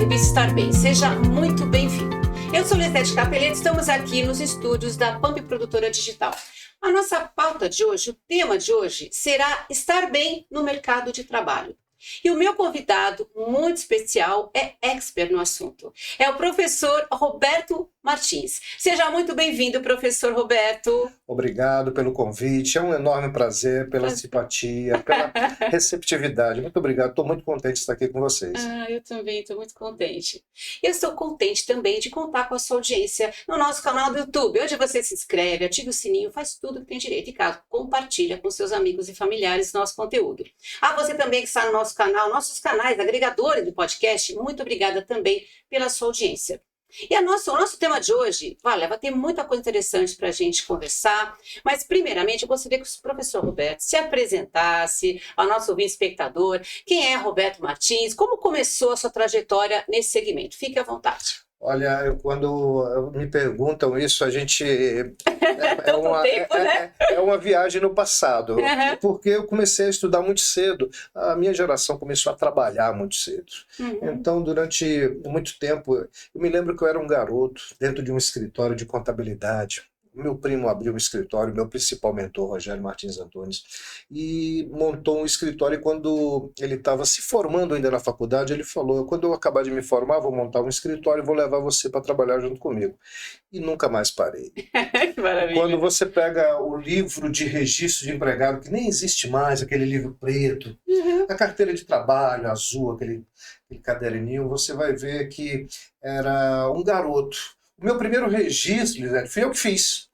revista Estar Bem. Seja muito bem-vindo. Eu sou Lisete Capelletti, estamos aqui nos estúdios da Pamp Produtora Digital. A nossa pauta de hoje, o tema de hoje, será estar bem no mercado de trabalho. E o meu convidado muito especial é expert no assunto. É o professor Roberto Martins. Seja muito bem-vindo, professor Roberto. Obrigado pelo convite, é um enorme prazer, pela simpatia, pela receptividade. Muito obrigado, estou muito contente de estar aqui com vocês. Eu também estou muito contente. Eu estou contente também de contar com a sua audiência no nosso canal do YouTube, onde você se inscreve, ativa o sininho, faz tudo que tem direito e, caso, compartilha com seus amigos e familiares nosso conteúdo. Você também que está no nosso canal, nossos canais agregadores do podcast, muito obrigada também pela sua audiência. E o nosso tema de hoje, vai ter muita coisa interessante para a gente conversar, mas primeiramente eu gostaria que o professor Roberto se apresentasse ao nosso ouvinte espectador. Quem é Roberto Martins? Como começou a sua trajetória nesse segmento? Fique à vontade. Olha, quando me perguntam isso, a gente é uma viagem no passado, porque eu comecei a estudar muito cedo. A minha geração começou a trabalhar muito cedo. Então, durante muito tempo, eu me lembro que eu era um garoto dentro de um escritório de contabilidade. Meu primo abriu um escritório, meu principal mentor, Rogério Martins Antunes, e montou um escritório. E quando ele estava se formando ainda na faculdade, ele falou: quando eu acabar de me formar, vou montar um escritório e vou levar você para trabalhar junto comigo. E nunca mais parei. Que maravilha. Quando você pega o livro de registro de empregado, que nem existe mais, aquele livro preto, a carteira de trabalho azul, aquele caderninho, você vai ver que era um garoto. O meu primeiro registro, Lisete, fui eu que fiz.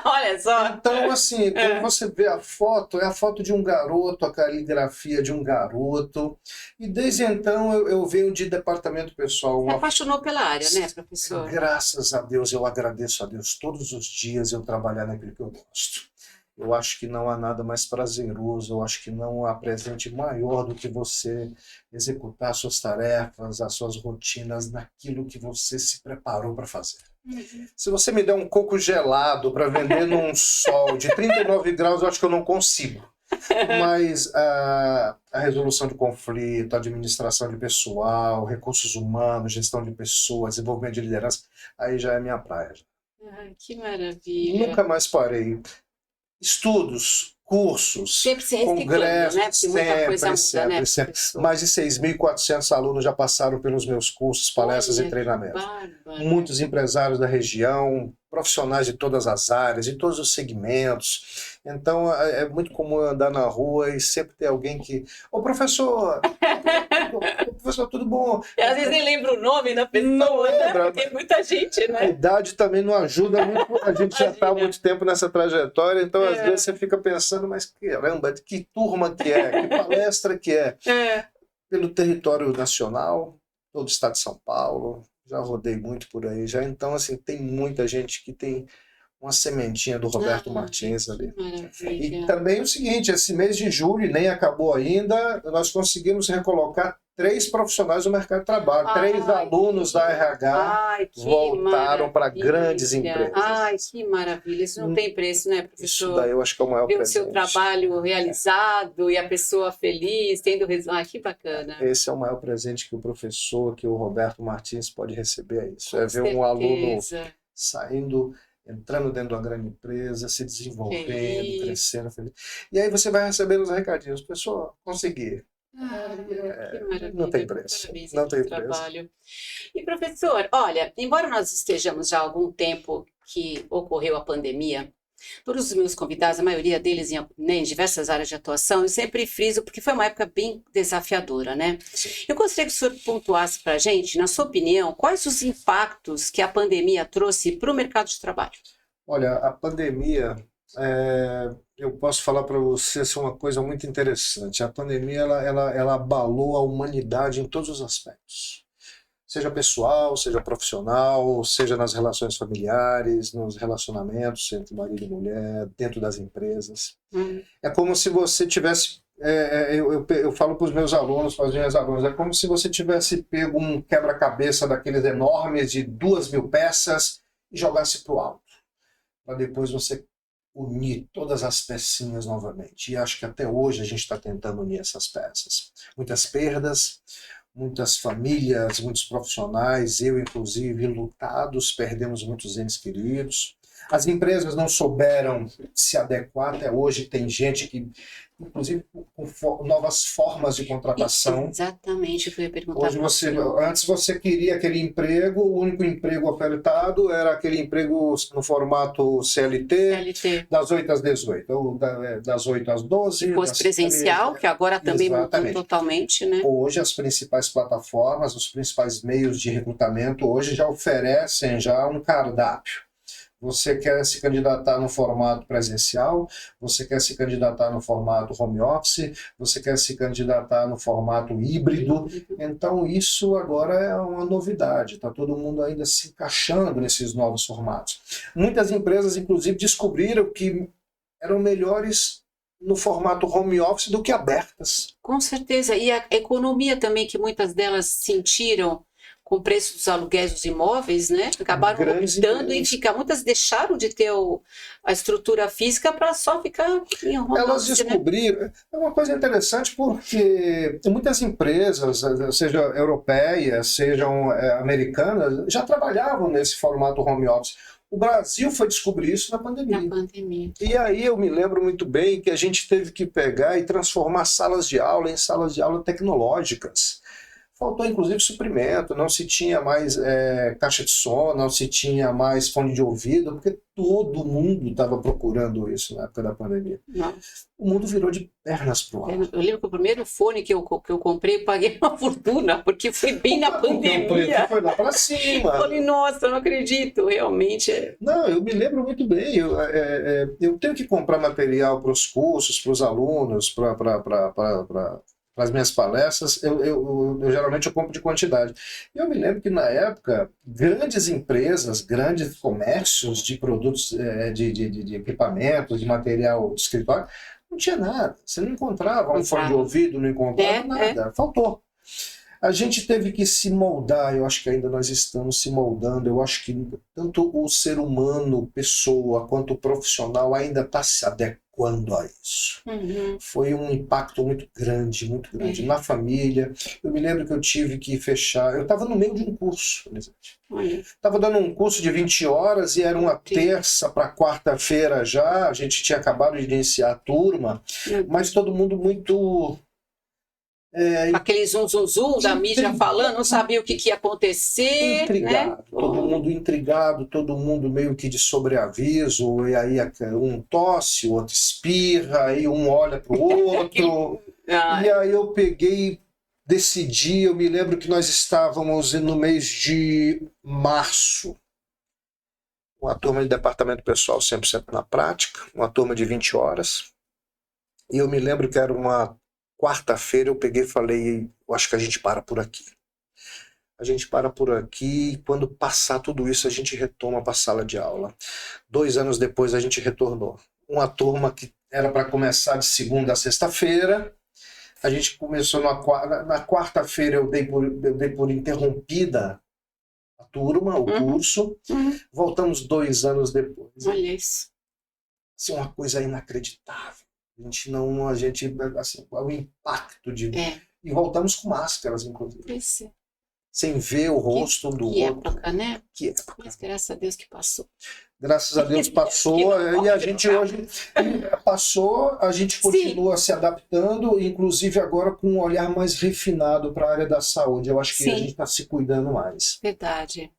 Olha só. Então, assim, quando você vê a foto, é a foto de um garoto, a caligrafia de um garoto. E desde então eu venho de departamento pessoal. Você apaixonou pela área, né, professor? Graças a Deus, eu agradeço a Deus todos os dias eu trabalhar naquilo que eu gosto. Eu acho que não há nada mais prazeroso, eu acho que não há presente maior do que você executar suas tarefas, as suas rotinas, naquilo que você se preparou para fazer. Se você me der um coco gelado para vender num sol de 39 graus, eu acho que eu não consigo. Mas a resolução de conflito, a administração de pessoal, recursos humanos, gestão de pessoas, desenvolvimento de liderança, aí já é minha praia. Que maravilha. Nunca mais parei. Estudos, cursos, congressos, né? sempre. Mais de 6.400 alunos já passaram pelos meus cursos, palestras e treinamentos. Muitos empresários da região, profissionais de todas as áreas, de todos os segmentos. Então, é muito comum eu andar na rua e sempre ter alguém que... Ô, professor, tudo bom? E às vezes nem lembra o nome da pessoa, não lembra, porque tem muita gente, né? A idade também não ajuda muito, a gente já está há muito tempo nessa trajetória, então às vezes você fica pensando, mas caramba, que turma que é, que palestra que é? Pelo território nacional, todo o estado de São Paulo, já rodei muito por aí já, então assim, tem muita gente que tem uma sementinha do Roberto Martins ali. E também o seguinte, esse mês de julho, nem acabou ainda, nós conseguimos recolocar 3 profissionais no mercado de trabalho, 3 alunos da RH voltaram para grandes empresas. Que maravilha, isso não tem preço, né, professor? Isso daí eu acho que é o maior presente. Ver o seu trabalho realizado e a pessoa feliz, tendo resultado. Que bacana. Esse é o maior presente que o professor, que o Roberto Martins pode receber, é isso. É ver um aluno saindo, entrando dentro de uma grande empresa, se desenvolvendo, crescendo. Feliz. E aí você vai recebendo os recadinhos. Pessoal, consegui. Que maravilha. Não tem preço. Não tem preço. E professor, olha, embora nós estejamos já há algum tempo que ocorreu a pandemia, todos os meus convidados, a maioria deles em diversas áreas de atuação, eu sempre friso porque foi uma época bem desafiadora, né? Sim. Eu gostaria que o senhor pontuasse para a gente, na sua opinião, quais os impactos que a pandemia trouxe para o mercado de trabalho? Olha, a pandemia, eu posso falar para você, é uma coisa muito interessante. A pandemia, ela abalou a humanidade em todos os aspectos. Seja pessoal, seja profissional, seja nas relações familiares, nos relacionamentos entre marido e mulher, dentro das empresas. É como se você tivesse... eu falo para os meus alunos, para as minhas alunas, é como se você tivesse pego um quebra-cabeça daqueles enormes de 2.000 peças e jogasse para o alto, para depois você unir todas as pecinhas novamente. E acho que até hoje a gente está tentando unir essas peças. Muitas perdas, muitas famílias, muitos profissionais, eu inclusive, lutados, perdemos muitos entes queridos. As empresas não souberam se adequar, até hoje tem gente que, inclusive, com novas formas de contratação. Exatamente, o que eu ia perguntar. Hoje antes você queria aquele emprego, o único emprego ofertado era aquele emprego no formato CLT. Das 8 às 18, ou das 8 às 12. Se fosse presencial, 13, que agora também mudou totalmente, né? Hoje as principais plataformas, os principais meios de recrutamento hoje já oferecem já um cardápio. Você quer se candidatar no formato presencial, você quer se candidatar no formato home office, você quer se candidatar no formato híbrido. Então isso agora é uma novidade, está todo mundo ainda se encaixando nesses novos formatos. Muitas empresas, inclusive, descobriram que eram melhores no formato home office do que abertas. Com certeza, e a economia também, que muitas delas sentiram com o preço dos aluguéis dos imóveis, né? Acabaram optando em ficar. Muitas deixaram de ter a estrutura física para só ficar em home office. Elas descobriram. Né? É uma coisa interessante porque muitas empresas, sejam europeias, sejam americanas, já trabalhavam nesse formato home office. O Brasil foi descobrir isso na pandemia. E aí eu me lembro muito bem que a gente teve que pegar e transformar salas de aula em salas de aula tecnológicas. Faltou, inclusive, suprimento, não se tinha mais caixa de som, não se tinha mais fone de ouvido, porque todo mundo estava procurando isso na época da pandemia. Não. O mundo virou de pernas para o ar. Eu lembro que o primeiro fone que eu comprei, eu paguei uma fortuna, porque foi bem na pandemia. Foi lá para cima. Eu falei, nossa, eu não acredito, realmente. Não, eu me lembro muito bem. Eu tenho que comprar material para os cursos, para os alunos, para as minhas palestras, eu geralmente compro de quantidade. Eu me lembro que na época, grandes empresas, grandes comércios de produtos, de equipamentos, de material de escritório, não tinha nada. Você não encontrava um fone de ouvido, não encontrava nada. Faltou. A gente teve que se moldar, eu acho que ainda nós estamos se moldando, eu acho que tanto o ser humano, pessoa, quanto o profissional ainda está se adequando a isso. Uhum. Foi um impacto muito grande na família. Eu me lembro que eu tive que fechar, eu estava no meio de um curso, estava dando um curso de 20 horas e era uma terça para quarta-feira já, a gente tinha acabado de iniciar a turma, mas todo mundo muito... aquele zum da mídia falando, não sabia o que ia acontecer. Intrigado, né? Todo mundo intrigado, todo mundo meio que de sobreaviso, e aí um tosse, o outro espirra, aí um olha para o outro. E aí eu peguei, decidi, eu me lembro que nós estávamos no mês de março, uma turma de departamento pessoal 100% na prática, uma turma de 20 horas, e eu me lembro que era uma quarta-feira, eu peguei e falei, eu acho que a gente para por aqui. A gente para por aqui e quando passar tudo isso, a gente retoma para a sala de aula. 2 anos depois, a gente retornou. Uma turma que era para começar de segunda a sexta-feira. A gente começou na quarta-feira, eu dei por interrompida a turma, o curso. Voltamos 2 anos depois. Olha isso. Isso é uma coisa inacreditável. Assim, o impacto de... E voltamos com máscaras, inclusive. Isso. Sem ver o rosto do outro. Época, né? Que época. Mas graças a Deus que passou. Graças a Deus passou, e a gente hoje passou, a gente continua se adaptando, inclusive agora com um olhar mais refinado para a área da saúde. Eu acho que a gente está se cuidando mais. Verdade.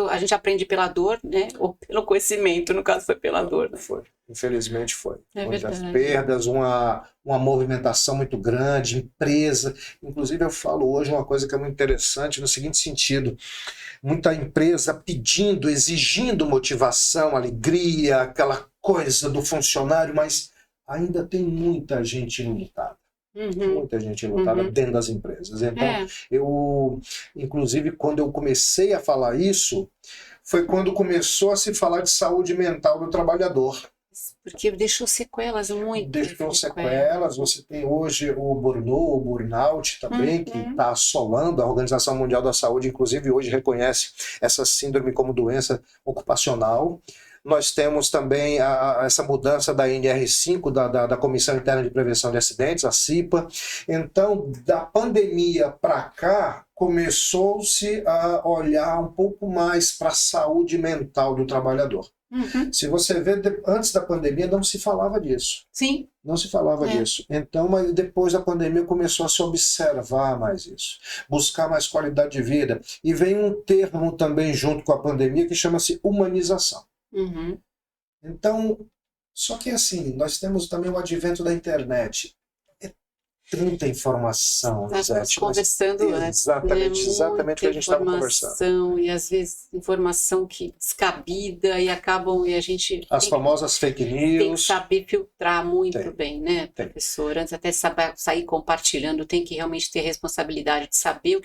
A gente aprende pela dor, né? Ou pelo conhecimento, no caso foi pela dor. Né? Foi. Infelizmente foi. Muitas perdas, uma movimentação muito grande, empresa. Inclusive eu falo hoje uma coisa que é muito interessante no seguinte sentido. Muita empresa pedindo, exigindo motivação, alegria, aquela coisa do funcionário, mas ainda tem muita gente enlutada. Muita gente enlutada dentro das empresas. Então, eu, inclusive, quando eu comecei a falar isso, foi quando começou a se falar de saúde mental do trabalhador. Porque deixou sequelas muito. Deixou sequelas. Você tem hoje o burnout também, que está assolando. A Organização Mundial da Saúde, inclusive, hoje reconhece essa síndrome como doença ocupacional. nós temos também essa mudança da NR5, da Comissão Interna de Prevenção de Acidentes, a CIPA. Então, da pandemia para cá, começou-se a olhar um pouco mais para a saúde mental do trabalhador. Uhum. Se você vê, antes da pandemia não se falava disso. Sim. Não se falava disso. Então, mas depois da pandemia começou a se observar mais isso, buscar mais qualidade de vida. E vem um termo também junto com a pandemia que chama-se humanização. Uhum. Então, só que assim, nós temos também o advento da internet. Tanta informação. Nós estamos conversando antes. Exatamente o que a gente estava conversando. E às vezes informação que descabida e acabam e a gente as famosas fake news. Tem que saber filtrar muito bem, né, professor? Antes até sair compartilhando, tem que realmente ter responsabilidade de saber o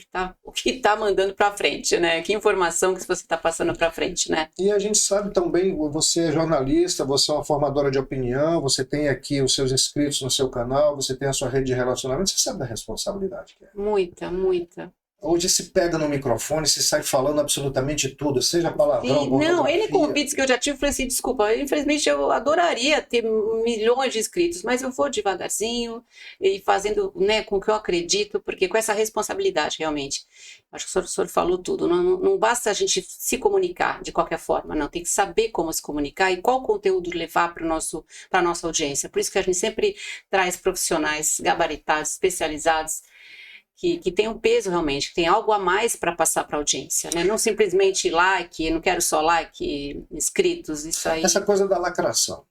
que tá mandando para frente, né? Que informação que você está passando para frente, né? E a gente sabe também, você é jornalista, você é uma formadora de opinião, você tem aqui os seus inscritos no seu canal, você tem a sua rede de relacionamento, você sabe da responsabilidade que é. Muita. Hoje se pega no microfone, se sai falando absolutamente tudo, seja palavrão, não, ele convites que eu já tive, eu falei assim, desculpa, infelizmente eu adoraria ter milhões de inscritos, mas eu vou devagarzinho e fazendo, né, com o que eu acredito, porque com essa responsabilidade, realmente. Acho que o senhor falou tudo, não basta a gente se comunicar de qualquer forma, não, tem que saber como se comunicar e qual conteúdo levar para a nossa audiência. Por isso que a gente sempre traz profissionais gabaritados, especializados, que tem um peso realmente, que tem algo a mais para passar para a audiência, né? Não simplesmente like, não quero só like, inscritos, isso aí. Essa coisa da lacração.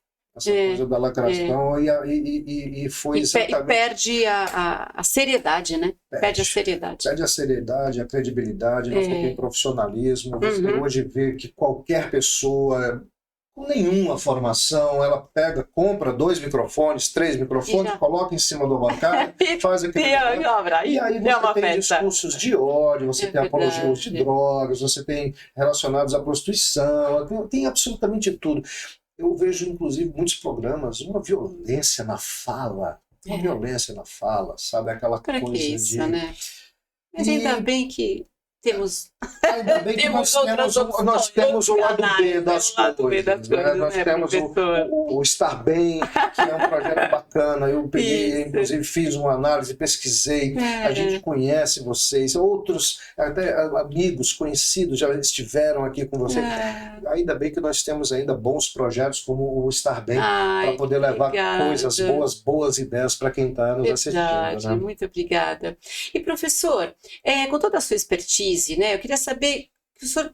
E foi exatamente... E perde a seriedade, né? Perde a seriedade. Perde a seriedade, a credibilidade, nós não tem profissionalismo. Você hoje vê que qualquer pessoa... com nenhuma formação, ela compra 2 microfones, 3 microfones, coloca em cima do bancada, faz aquele... E aí você tem discursos de ódio, você tem apologias de drogas, você tem relacionados à prostituição, tem absolutamente tudo. Eu vejo, inclusive, muitos programas, uma violência na fala, sabe? Aquela coisa que isso, de... né? Mas ainda bem que temos... Ainda bem que nós temos o lado B das coisas. Nós temos o Estar Bem, que é um projeto bacana. Eu peguei, inclusive fiz uma análise, pesquisei, a gente conhece vocês, outros até amigos, conhecidos já estiveram aqui com vocês. Ainda bem que nós temos ainda bons projetos como o Estar Bem, para poder levar coisas boas ideias para quem está nos assistindo. Né? Muito obrigada. E professor, com toda a sua expertise, né, eu queria saber que o senhor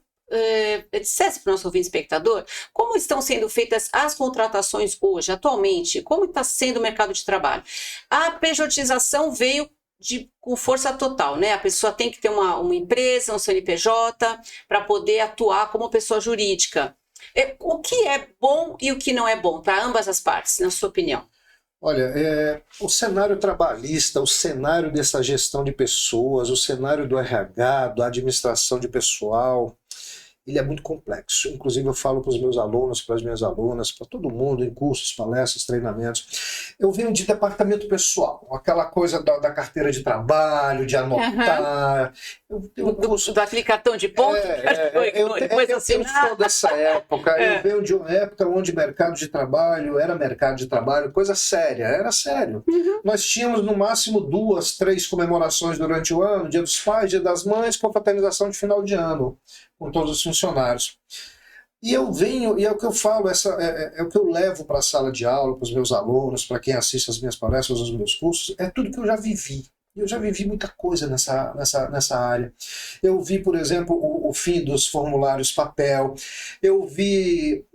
dissesse para o nosso ouvinte espectador como estão sendo feitas as contratações hoje, atualmente, como está sendo o mercado de trabalho. A pejotização veio com força total, né? A pessoa tem que ter uma empresa, um CNPJ, para poder atuar como pessoa jurídica. O que é bom e o que não é bom para ambas as partes, na sua opinião? Olha, o cenário trabalhista, o cenário dessa gestão de pessoas, o cenário do RH, da administração de pessoal, ele é muito complexo. Inclusive eu falo para os meus alunos, para as minhas alunas, para todo mundo, em cursos, palestras, treinamentos. Eu venho de departamento pessoal, aquela coisa da carteira de trabalho, de anotar. Daquele cartão de ponto? Eu sou dessa época. Eu venho de uma época onde mercado de trabalho era mercado de trabalho, coisa séria, era sério. Nós tínhamos no máximo 2, 3 comemorações durante o ano, Dia dos Pais, Dia das Mães, confraternização de final de ano, com todos os funcionários. E eu venho, e é o que eu falo, é o que eu levo para a sala de aula, para os meus alunos, para quem assiste as minhas palestras, os meus cursos, é tudo que eu já vivi. Eu já vivi muita coisa nessa área. Eu vi, por exemplo, o fim dos formulários papel. Eu vi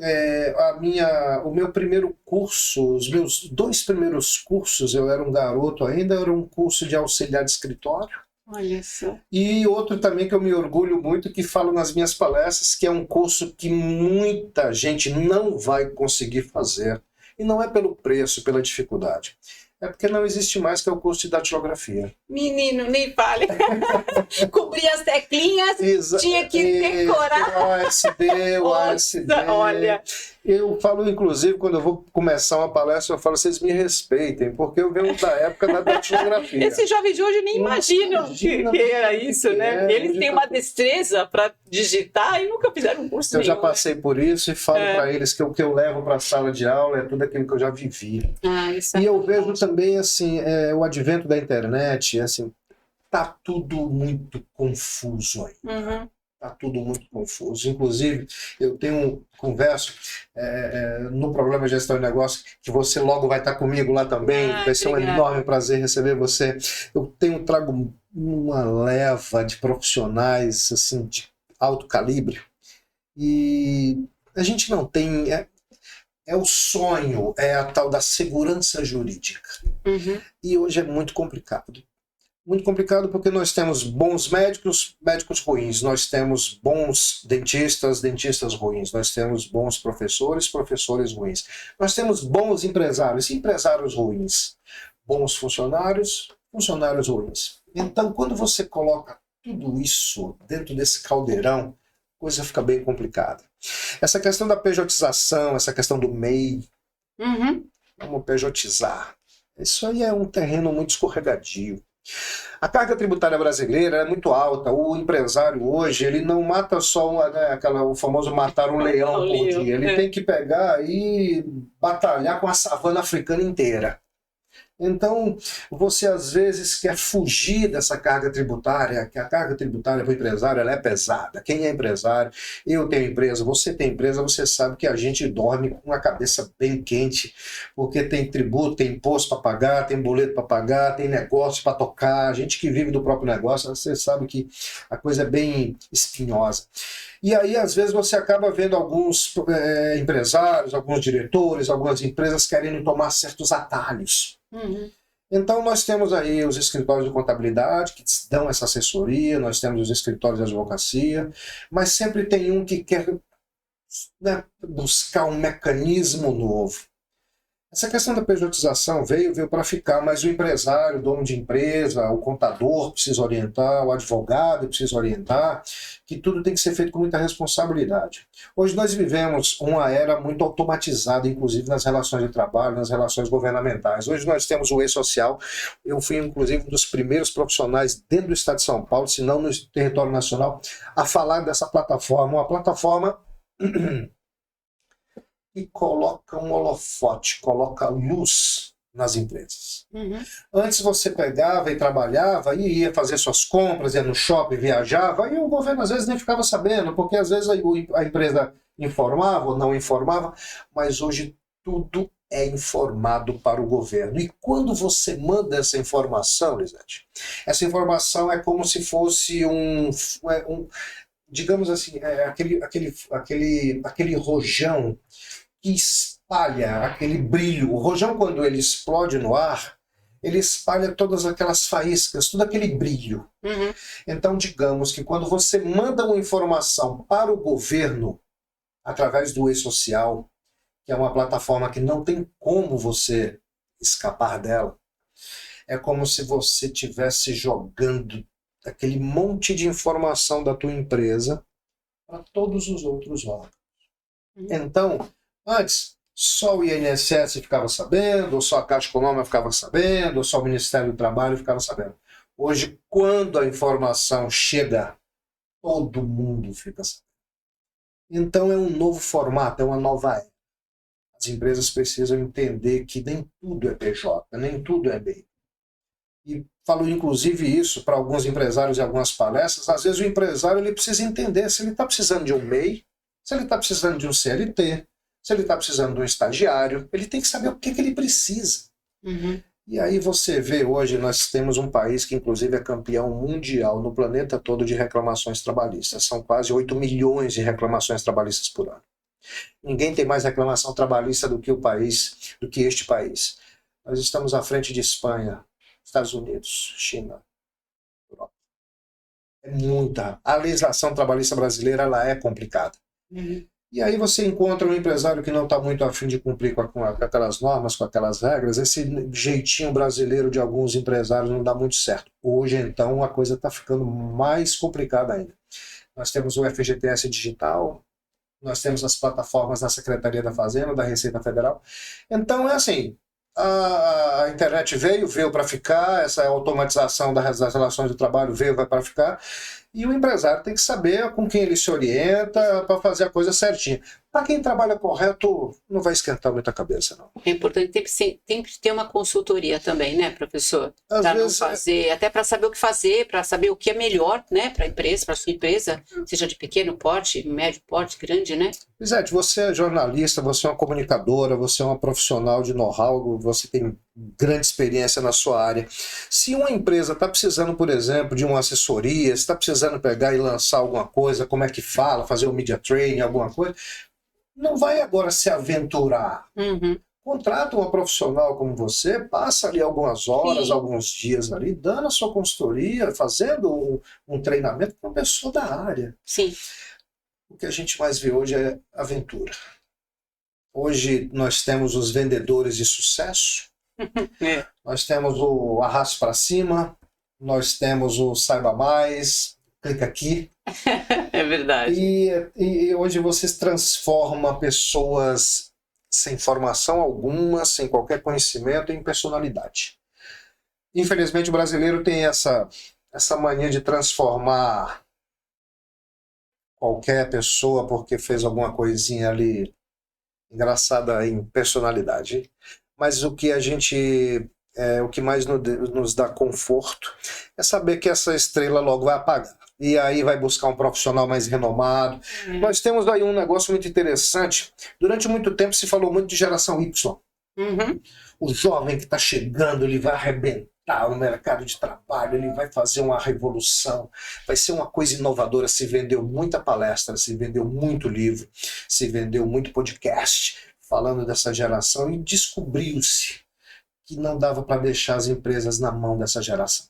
o meu primeiro curso, os meus 2 primeiros cursos, eu era um garoto ainda, era um curso de auxiliar de escritório. Olha só. E outro também que eu me orgulho muito, que falo nas minhas palestras, que é um curso que muita gente não vai conseguir fazer. E não é pelo preço, pela dificuldade. É porque não existe mais, que é o curso de datilografia. Menino, nem fale. Cobrir as teclinhas, tinha que decorar. O ASD, o ASD. Olha. Eu falo, inclusive, quando eu vou começar uma palestra, eu falo, vocês me respeitem, porque eu venho da época da datilografia. Esse jovem de hoje nem imaginam que era isso, né? Eles têm uma destreza para digitar e nunca fizeram um curso nenhum. Eu já né? passei por isso e falo para eles que o que eu levo para a sala de aula é tudo aquilo que eu já vivi. Isso e eu vejo também, assim, o advento da internet, assim, tá tudo muito confuso ainda. Está tudo muito confuso. Inclusive, eu converso no programa Gestão de Negócio, que você logo vai estar comigo lá também. Vai ser um enorme prazer receber você. Eu trago uma leva de profissionais assim, de alto calibre. E a gente não tem... É o sonho, é a tal da segurança jurídica. E hoje é muito complicado. Muito complicado porque nós temos bons médicos, médicos ruins. Nós temos bons dentistas, dentistas ruins. Nós temos bons professores, professores ruins. Nós temos bons empresários, empresários ruins. Bons funcionários, funcionários ruins. Então, quando você coloca tudo isso dentro desse caldeirão, a coisa fica bem complicada. Essa questão da pejotização, essa questão do MEI, vamos pejotizar. Isso aí é um terreno muito escorregadio. A carga tributária brasileira é muito alta. O empresário hoje, ele não mata só o famoso matar um leão por dia. Ele tem que pegar e batalhar com a savana africana inteira. Então, você às vezes quer fugir dessa carga tributária, que a carga tributária para o empresário ela é pesada. Quem é empresário, eu tenho empresa, você tem empresa, você sabe que a gente dorme com a cabeça bem quente, porque tem tributo, tem imposto para pagar, tem boleto para pagar, tem negócio para tocar, a gente que vive do próprio negócio, você sabe que a coisa é bem espinhosa. E aí, às vezes, você acaba vendo alguns empresários, alguns diretores, algumas empresas querendo tomar certos atalhos. Então, nós temos aí os escritórios de contabilidade que dão essa assessoria, nós temos os escritórios de advocacia, mas sempre tem um que quer buscar um mecanismo novo. Essa questão da pejotização veio para ficar, mas o empresário, o dono de empresa, o contador precisa orientar, o advogado precisa orientar, que tudo tem que ser feito com muita responsabilidade. Hoje nós vivemos uma era muito automatizada, inclusive nas relações de trabalho, nas relações governamentais. Hoje nós temos o e-social, eu fui inclusive um dos primeiros profissionais dentro do estado de São Paulo, se não no território nacional, a falar dessa plataforma, uma plataforma... e coloca um holofote, coloca luz nas empresas. Antes você pegava e trabalhava, e ia fazer suas compras, ia no shopping, viajava, e o governo às vezes nem ficava sabendo, porque às vezes a empresa informava ou não informava, mas hoje tudo é informado para o governo. E quando você manda essa informação, Lisete, essa informação é como se fosse digamos assim, aquele rojão que espalha aquele brilho. O rojão, quando ele explode no ar, ele espalha todas aquelas faíscas, todo aquele brilho. Então, digamos que quando você manda uma informação para o governo, através do e-social, que é uma plataforma que não tem como você escapar dela, é como se você estivesse jogando aquele monte de informação da tua empresa para todos os outros órgãos. Então, antes, só o INSS ficava sabendo, ou só a Caixa Econômica ficava sabendo, ou só o Ministério do Trabalho ficava sabendo. Hoje, quando a informação chega, todo mundo fica sabendo. Então é um novo formato, é uma nova era. As empresas precisam entender que nem tudo é PJ, nem tudo é MEI. E falo inclusive isso para alguns empresários em algumas palestras. Às vezes o empresário ele precisa entender se ele está precisando de um MEI, se ele está precisando de um CLT, se ele está precisando de um estagiário, ele tem que saber o que ele precisa. E aí você vê hoje, nós temos um país que inclusive é campeão mundial no planeta todo de reclamações trabalhistas. São quase 8 milhões de reclamações trabalhistas por ano. Ninguém tem mais reclamação trabalhista do que este país. Nós estamos à frente de Espanha, Estados Unidos, China, Europa. É muita. A legislação trabalhista brasileira ela é complicada. E aí você encontra um empresário que não está muito afim de cumprir com aquelas normas, com aquelas regras. Esse jeitinho brasileiro de alguns empresários não dá muito certo. Hoje, então, a coisa está ficando mais complicada ainda. Nós temos o FGTS digital, nós temos as plataformas da Secretaria da Fazenda, da Receita Federal. Então, é assim, a internet veio para ficar, essa automatização das relações de trabalho veio para ficar, e o empresário tem que saber com quem ele se orienta para fazer a coisa certinha. Para quem trabalha correto, não vai esquentar muita cabeça, não. É importante sempre ter uma consultoria também, né, professor? Às Para não vezes, fazer, até para saber o que fazer, para saber o que é melhor, né, para a empresa, para sua empresa, seja de pequeno porte, médio porte, grande, né? Lisete, você é jornalista, você é uma comunicadora, você é uma profissional de know-how, você tem grande experiência na sua área. Se uma empresa está precisando, por exemplo, de uma assessoria, está precisando pegar e lançar alguma coisa, como é que fala, fazer um media training, alguma coisa, não vai agora se aventurar. Uhum. Contrata uma profissional como você, passa ali algumas horas, Sim. alguns dias ali, dando a sua consultoria, fazendo um treinamento com uma pessoa da área. Sim. O que a gente mais vê hoje é aventura. Hoje nós temos os vendedores de sucesso, nós temos o arrasto para cima, nós temos o saiba mais, clica aqui. É verdade. E hoje você transforma pessoas sem formação alguma, sem qualquer conhecimento, em personalidade. Infelizmente o brasileiro tem essa mania de transformar qualquer pessoa porque fez alguma coisinha ali engraçada em personalidade. Mas o que o que mais nos dá conforto é saber que essa estrela logo vai apagar. E aí vai buscar um profissional mais renomado. Nós temos aí um negócio muito interessante. Durante muito tempo se falou muito de geração Y. Uhum. O jovem que está chegando, ele vai arrebentar o mercado de trabalho, ele vai fazer uma revolução, vai ser uma coisa inovadora. Se vendeu muita palestra, se vendeu muito livro, se vendeu muito podcast falando dessa geração e descobriu-se que não dava para deixar as empresas na mão dessa geração.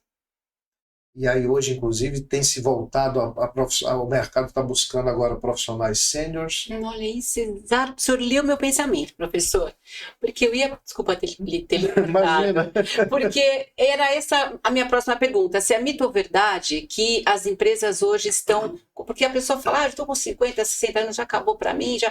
E aí hoje, inclusive, tem se voltado ao mercado, está buscando agora profissionais sêniores. Olha isso, exato. O senhor leu meu pensamento, professor. Porque eu ia... Desculpa ter Imagina. Porque era essa a minha próxima pergunta. Se é mito ou verdade que as empresas hoje estão... Porque a pessoa fala, eu estou com 50, 60 anos, já acabou para mim, já...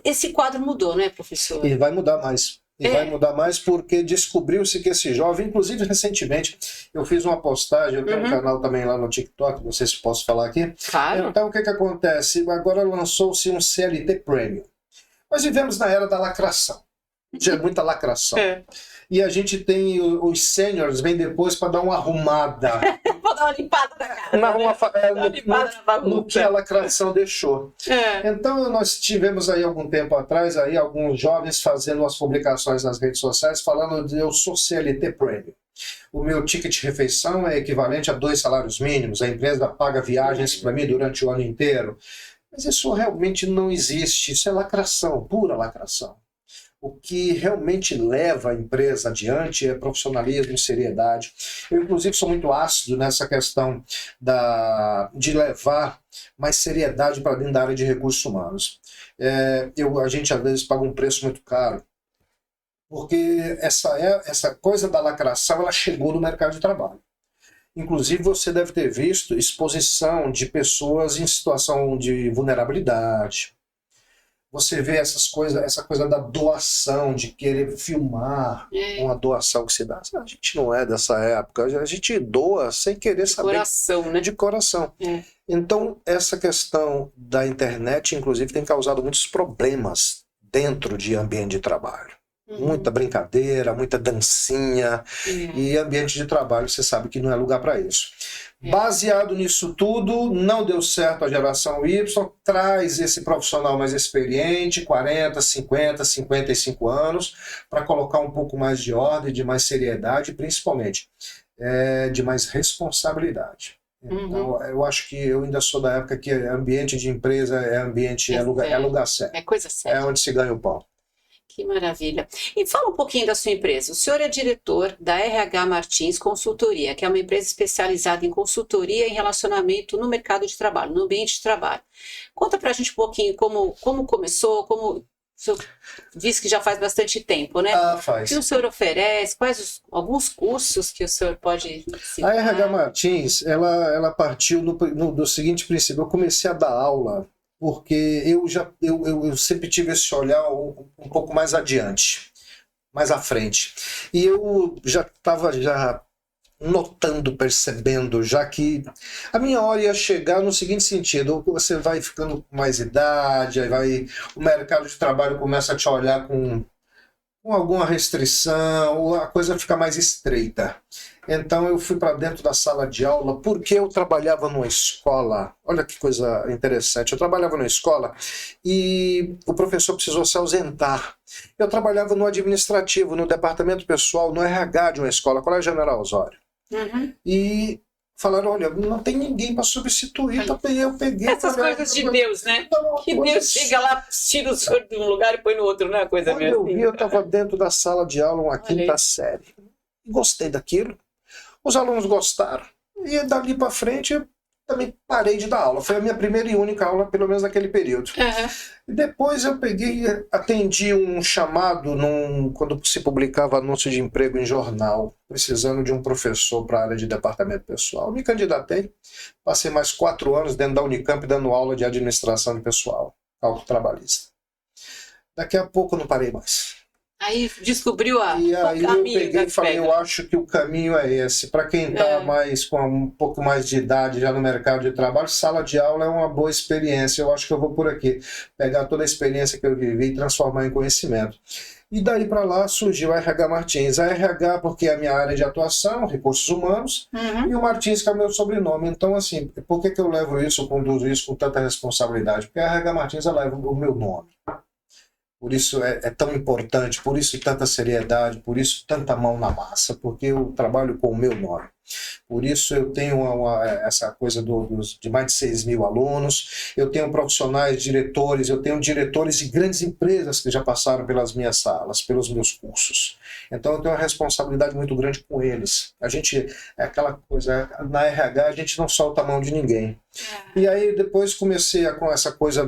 esse quadro mudou, né, professor? E vai mudar mais. Vai mudar mais porque descobriu-se que esse jovem, inclusive recentemente, eu fiz uma postagem, eu tenho um canal também lá no TikTok, não sei se posso falar aqui. Claro. Então o que acontece? Agora lançou-se um CLT Premium. Nós vivemos na era da lacração. Já é muita lacração. E a gente tem os seniors, vem depois para dar uma arrumada. Vou dar uma limpada na casa. No que a lacração deixou. Então nós tivemos aí algum tempo atrás aí alguns jovens fazendo umas publicações nas redes sociais falando de eu sou CLT Premium. O meu ticket de refeição é equivalente a 2 salários mínimos, a empresa paga viagens para mim durante o ano inteiro. Mas isso realmente não existe, isso é lacração, pura lacração. O que realmente leva a empresa adiante é profissionalismo, seriedade. Eu, inclusive, sou muito ácido nessa questão de levar mais seriedade para dentro da área de recursos humanos. A gente, às vezes, paga um preço muito caro, porque essa coisa da lacração ela chegou no mercado de trabalho. Inclusive, você deve ter visto exposição de pessoas em situação de vulnerabilidade. Você vê essa coisa da doação, de querer filmar uma doação que se dá. A gente não é dessa época, a gente doa sem querer saber. De coração, né? De coração. Então, essa questão da internet, inclusive, tem causado muitos problemas dentro de ambiente de trabalho. Muita brincadeira, muita dancinha, e ambiente de trabalho, você sabe que não é lugar para isso. Baseado nisso tudo, não deu certo a geração Y, traz esse profissional mais experiente, 40, 50, 55 anos, para colocar um pouco mais de ordem, de mais seriedade e principalmente de mais responsabilidade. Então, eu acho que eu ainda sou da época que ambiente de empresa é lugar sério. É coisa séria. É onde se ganha o pão. Que maravilha. E fala um pouquinho da sua empresa. O senhor é diretor da RH Martins Consultoria, que é uma empresa especializada em consultoria em relacionamento no mercado de trabalho, no ambiente de trabalho. Conta pra gente um pouquinho como começou, como o senhor disse que já faz bastante tempo, né? Ah, O faz. que o senhor oferece, alguns cursos que o senhor pode A citar? RH Martins, ela partiu do seguinte princípio. Eu comecei a dar aula porque eu sempre tive esse olhar um pouco mais adiante, mais à frente. E eu já estava notando, percebendo, já que a minha hora ia chegar no seguinte sentido: você vai ficando com mais idade, o mercado de trabalho começa a te olhar com alguma restrição, a coisa fica mais estreita. Então eu fui para dentro da sala de aula porque eu trabalhava numa escola. Olha que coisa interessante. Eu trabalhava numa escola e o professor precisou se ausentar. Eu trabalhava no administrativo, no departamento pessoal, no RH de uma escola, Colégio General Osório. Uhum. E falaram: olha, não tem ninguém para substituir. Então eu peguei. Essas coisas de Deus, né? Que Deus chega lá, tira o senhor de um lugar e põe no outro, não é uma coisa Quando mesmo eu vi, eu estava dentro da sala de aula, uma quinta série. Gostei daquilo. Os alunos gostaram. E dali para frente eu também parei de dar aula. Foi a minha primeira e única aula, pelo menos naquele período. Uhum. E depois eu peguei, atendi um chamado quando se publicava anúncio de emprego em jornal, precisando de um professor para a área de departamento pessoal. Me candidatei. Passei mais 4 anos dentro da Unicamp dando aula de administração de pessoal, cálculo trabalhista. Daqui a pouco eu não parei mais. Aí descobriu E aí eu caminho peguei e das falei: eu pedras. acho que o caminho é esse. Para quem está com um pouco mais de idade já no mercado de trabalho, sala de aula é uma boa experiência. Eu acho que eu vou por aqui. Pegar toda a experiência que eu vivi e transformar em conhecimento. E daí para lá surgiu a RH Martins. A RH porque é a minha área de atuação, recursos humanos, e o Martins que é o meu sobrenome. Então, assim, por que eu levo isso, eu conduzo isso com tanta responsabilidade? Porque a RH Martins ela leva o meu nome. Por isso é tão importante, por isso tanta seriedade, por isso tanta mão na massa, porque eu trabalho com o meu nome. Por isso eu tenho essa coisa de mais de 6.000 alunos, eu tenho profissionais, diretores, eu tenho diretores de grandes empresas que já passaram pelas minhas salas, pelos meus cursos. Então eu tenho uma responsabilidade muito grande com eles. É aquela coisa, na RH a gente não solta a mão de ninguém. E aí depois comecei com essa coisa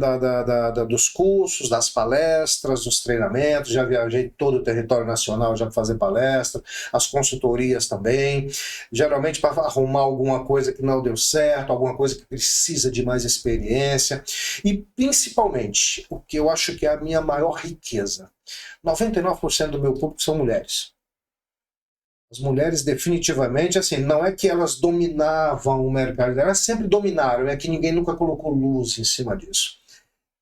dos cursos, das palestras, dos treinamentos, já viajei todo o território nacional já para fazer palestra, as consultorias também, geralmente para arrumar alguma coisa que não deu certo, alguma coisa que precisa de mais experiência, e principalmente, o que eu acho que é a minha maior riqueza, 99% do meu público são mulheres. As mulheres definitivamente, assim, não é que elas dominavam o mercado, elas sempre dominaram, é que ninguém nunca colocou luz em cima disso.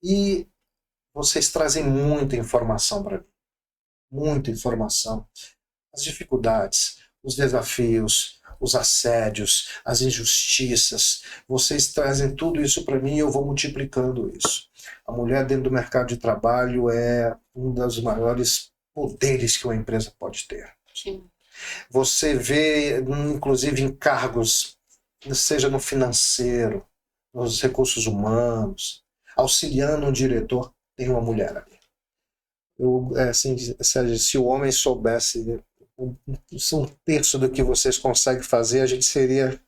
E vocês trazem muita informação para mim, muita informação. As dificuldades, os desafios, os assédios, as injustiças, vocês trazem tudo isso para mim e eu vou multiplicando isso. A mulher dentro do mercado de trabalho é um dos maiores poderes que uma empresa pode ter. Sim. Você vê, inclusive, em cargos, seja no financeiro, nos recursos humanos, auxiliando um diretor, tem uma mulher ali. Assim, Sérgio, se o homem soubesse um terço do que vocês conseguem fazer, a gente estaria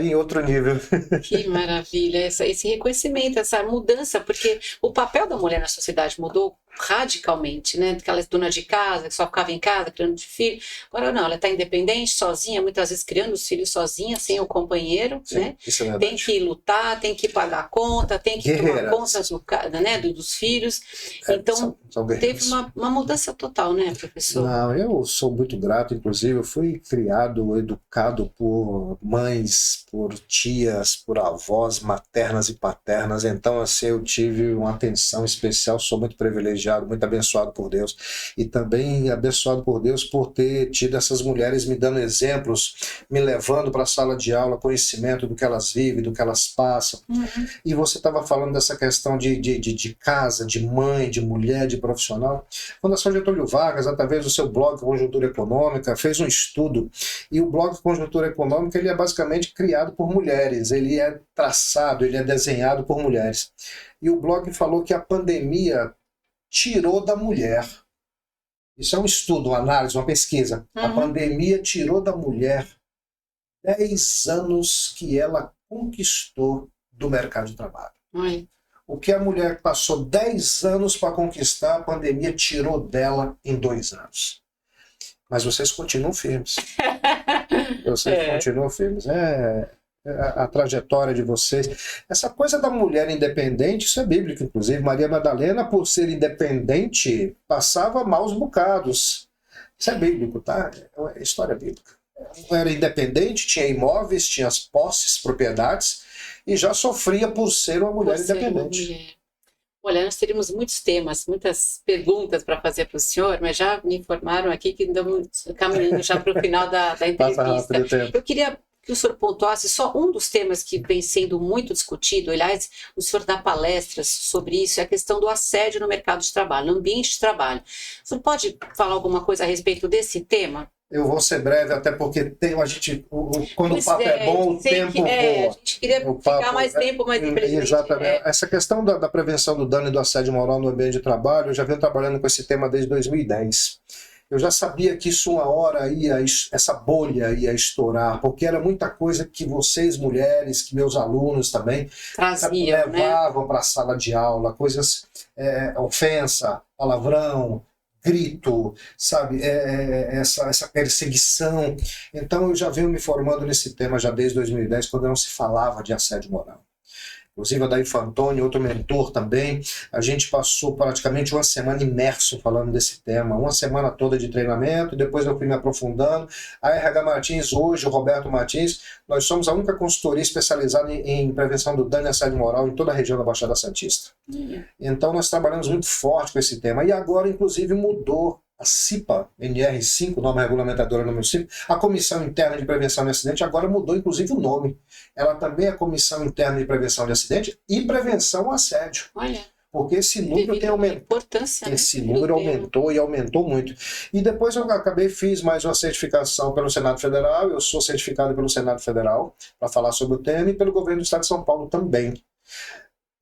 em outro nível. Que maravilha, esse reconhecimento, essa mudança, porque o papel da mulher na sociedade mudou radicalmente, né? Aquela dona de casa que só ficava em casa criando filho. Agora não, ela está independente, sozinha, muitas vezes criando os filhos sozinha, sem o companheiro, Sim, né? isso é verdade. Tem que lutar, tem que pagar a conta, tem que tomar conta né, dos filhos. Então, são teve uma mudança total, né, professor? Não, eu sou muito grato, inclusive, eu fui criado, educado por mães, por tias, por avós maternas e paternas, então assim, eu tive uma atenção especial, sou muito privilegiado, muito abençoado por Deus, e também abençoado por Deus por ter tido essas mulheres me dando exemplos, me levando para a sala de aula, conhecimento do que elas vivem, do que elas passam. E você estava falando dessa questão de casa, de mãe, de mulher, de profissional. A Fundação Getúlio Vargas, através do seu blog Conjuntura Econômica, fez um estudo, e o blog Conjuntura Econômica ele é basicamente criado por mulheres, ele é traçado, ele é desenhado por mulheres. E o blog falou que a pandemia tirou da mulher, isso é um estudo, uma análise, uma pesquisa, a pandemia tirou da mulher 10 anos que ela conquistou do mercado de trabalho. O que a mulher passou 10 anos para conquistar, a pandemia tirou dela em 2 anos. Mas vocês continuam firmes. Vocês continuam firmes. A trajetória de vocês. Essa coisa da mulher independente, isso é bíblico, inclusive. Maria Madalena, por ser independente, passava maus bocados. Isso é bíblico, tá? É história bíblica. Ela era independente, tinha imóveis, tinha as posses, propriedades, e já sofria por ser uma mulher independente. Olha, nós teríamos muitos temas, muitas perguntas para fazer para o senhor, mas já me informaram aqui que estamos caminhando já para o final da entrevista. Passa rápido o tempo. Eu queria que o senhor pontuasse só um dos temas que vem sendo muito discutido. Aliás, o senhor dá palestras sobre isso, é a questão do assédio no mercado de trabalho, no ambiente de trabalho. O senhor pode falar alguma coisa a respeito desse tema? Eu vou ser breve, até porque quando o papo é bom, o tempo voa. A gente queria ficar mais tempo, mas infelizmente... Exatamente. Essa questão da prevenção do dano e do assédio moral no ambiente de trabalho, eu já venho trabalhando com esse tema desde 2010. Eu já sabia que isso uma hora essa bolha ia estourar, porque era muita coisa que vocês, mulheres, que meus alunos também, levavam para a sala de aula, coisas, ofensa, palavrão, grito, sabe, essa perseguição. Então eu já venho me formando nesse tema já desde 2010, quando não se falava de assédio moral. Inclusive a Daí Fantoni, outro mentor também, a gente passou praticamente uma semana imerso falando desse tema, uma semana toda de treinamento, depois eu fui me aprofundando. A RH Martins, hoje, o Roberto Martins, nós somos a única consultoria especializada em prevenção do dano e assédio moral em toda a região da Baixada Santista. Então nós trabalhamos muito forte com esse tema, e agora inclusive mudou a CIPA, NR5, norma regulamentadora número 5, a Comissão Interna de Prevenção de Acidente agora mudou inclusive o nome. Ela também é a Comissão Interna de Prevenção de Acidente e Prevenção ao Assédio. Olha, porque esse número tem aumentado. Esse número aumentou e aumentou muito. E depois eu fiz mais uma certificação pelo Senado Federal, eu sou certificado pelo Senado Federal para falar sobre o tema, e pelo governo do Estado de São Paulo também.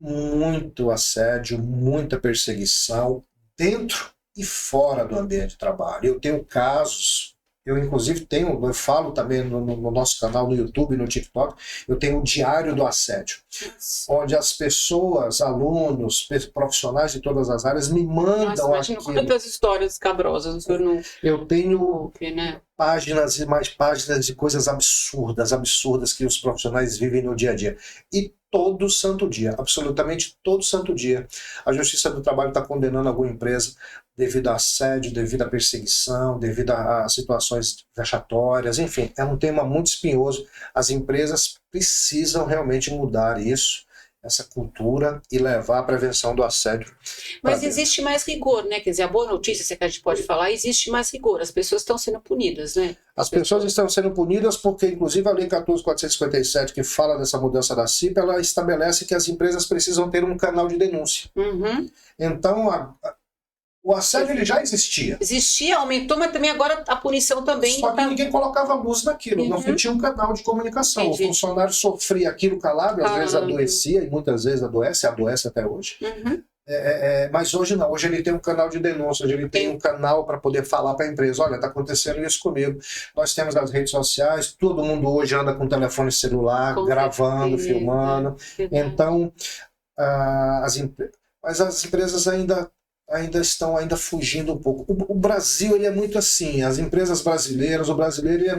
Muito assédio, muita perseguição dentro e fora do ambiente de trabalho. Eu tenho casos, eu inclusive eu falo também no nosso canal no YouTube, no TikTok, eu tenho o Diário do Assédio, onde as pessoas, alunos, profissionais de todas as áreas me mandam aquilo. Quantas histórias escabrosas o senhor não... Eu tenho páginas e mais páginas de coisas absurdas que os profissionais vivem no dia a dia. E todo santo dia, absolutamente todo santo dia, a Justiça do Trabalho está condenando alguma empresa devido a assédio, devido a perseguição, devido a situações vexatórias, enfim, é um tema muito espinhoso. As empresas precisam realmente mudar isso, essa cultura, e levar a prevenção do assédio. Mas existe mais rigor, né? Quer dizer, a boa notícia, se a gente pode falar, existe mais rigor, as pessoas estão sendo punidas, né? As pessoas estão sendo punidas porque, inclusive, a Lei 14.457, que fala dessa mudança da CIP, ela estabelece que as empresas precisam ter um canal de denúncia. Então, o assédio ele já existia. Existia, aumentou, mas também agora a punição também... Só que ninguém colocava luz naquilo, não tinha um canal de comunicação. Entendi. O funcionário sofria aquilo calado, às vezes adoecia, e muitas vezes adoece até hoje. Mas hoje não, hoje ele tem um canal de denúncia, hoje ele tem um canal para poder falar para a empresa, olha, está acontecendo isso comigo. Nós temos as redes sociais, todo mundo hoje anda com telefone celular, gravando, filmando. Então, mas as empresas ainda estão fugindo um pouco. O Brasil ele é muito assim, as empresas brasileiras, o brasileiro ele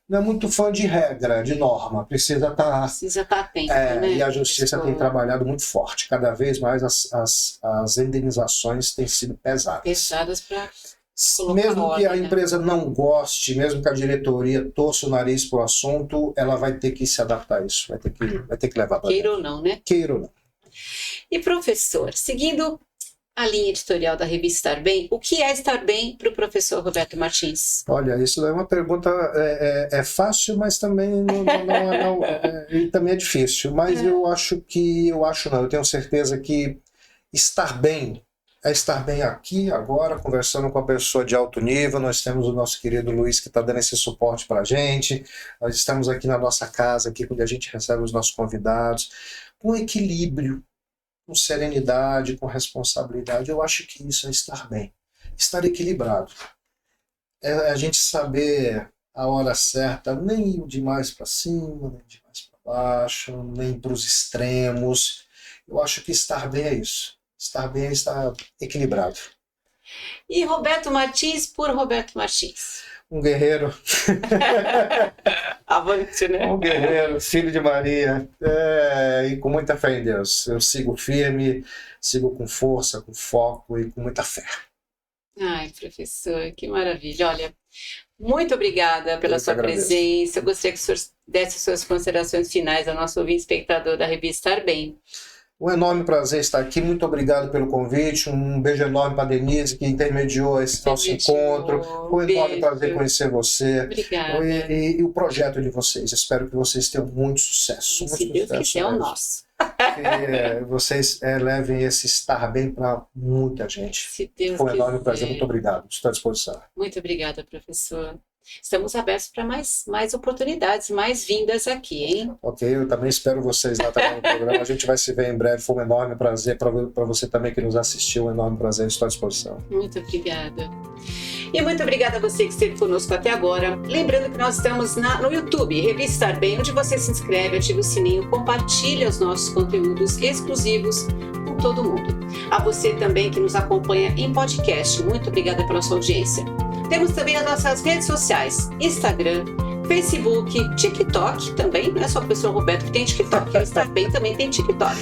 não é muito fã de regra, de norma, precisa estar atento, né? E a justiça tem trabalhado muito forte, cada vez mais as indenizações têm sido pesadas para mesmo que a empresa não goste, mesmo que a diretoria torça o nariz para o assunto, ela vai ter que se adaptar a isso, vai ter que levar para dentro. Queira ou não, né? Queira ou não. E professor, seguindo a linha editorial da revista Estar Bem, o que é estar bem para o professor Roberto Martins? Olha, isso é uma pergunta fácil, mas também e também é difícil. Mas eu tenho certeza que estar bem é estar bem aqui, agora, conversando com uma pessoa de alto nível. Nós temos o nosso querido Luiz que está dando esse suporte para a gente. Nós estamos aqui na nossa casa, aqui, onde a gente recebe os nossos convidados, com equilíbrio. com serenidade, com responsabilidade. Eu acho que isso é estar bem, estar equilibrado. É a gente saber a hora certa, nem ir demais para cima, nem demais para baixo, nem para os extremos. Eu acho que estar bem é isso. Estar bem é estar equilibrado. E Roberto Martins por Roberto Martins. Um guerreiro. Avante, né? Um guerreiro, filho de Maria, e com muita fé em Deus. Eu sigo firme, sigo com força, com foco e com muita fé. Ai, professor, que maravilha. Olha, muito obrigada pela sua presença. Eu gostaria que o senhor desse suas considerações finais ao nosso ouvinte espectador da revista Estar Bem. Um enorme prazer estar aqui, muito obrigado pelo convite, um beijo enorme para a Denise, que intermediou esse nosso encontro. Foi um enorme prazer conhecer você. Obrigada. E o projeto de vocês, espero que vocês tenham muito sucesso. Se Deus quiser, é o nosso. Que vocês levem esse estar bem para muita gente. Se Deus Foi um enorme quiser. prazer, muito obrigado, estou à disposição. Muito obrigada, professor. Estamos abertos para mais oportunidades, mais vindas aqui, hein? Ok, eu também espero vocês lá também no programa. A gente vai se ver em breve. Foi um enorme prazer para você também que nos assistiu. Um enorme prazer, estou à disposição. Muito obrigada. E muito obrigada a você que esteve conosco até agora. Lembrando que nós estamos no YouTube, Revista Estar Bem, onde você se inscreve, ativa o sininho, compartilha os nossos conteúdos exclusivos com todo mundo. A você também que nos acompanha em podcast, muito obrigada pela sua audiência. Temos também as nossas redes sociais, Instagram, Facebook, TikTok também, não é só o professor Roberto que tem TikTok, o Estar Bem também tem TikTok.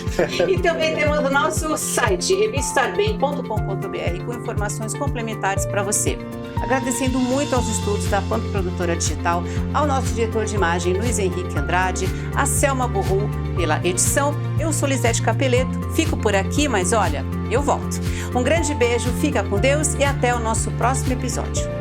E também temos o nosso site, revistarbem.com.br, com informações complementares para você. Agradecendo muito aos estudos da Pamp Produtora Digital, ao nosso diretor de imagem, Luiz Henrique Andrade, a Selma Burru pela edição. Eu sou Lisete Capeleto, fico por aqui, mas olha, eu volto. Um grande beijo, fica com Deus e até o nosso próximo episódio.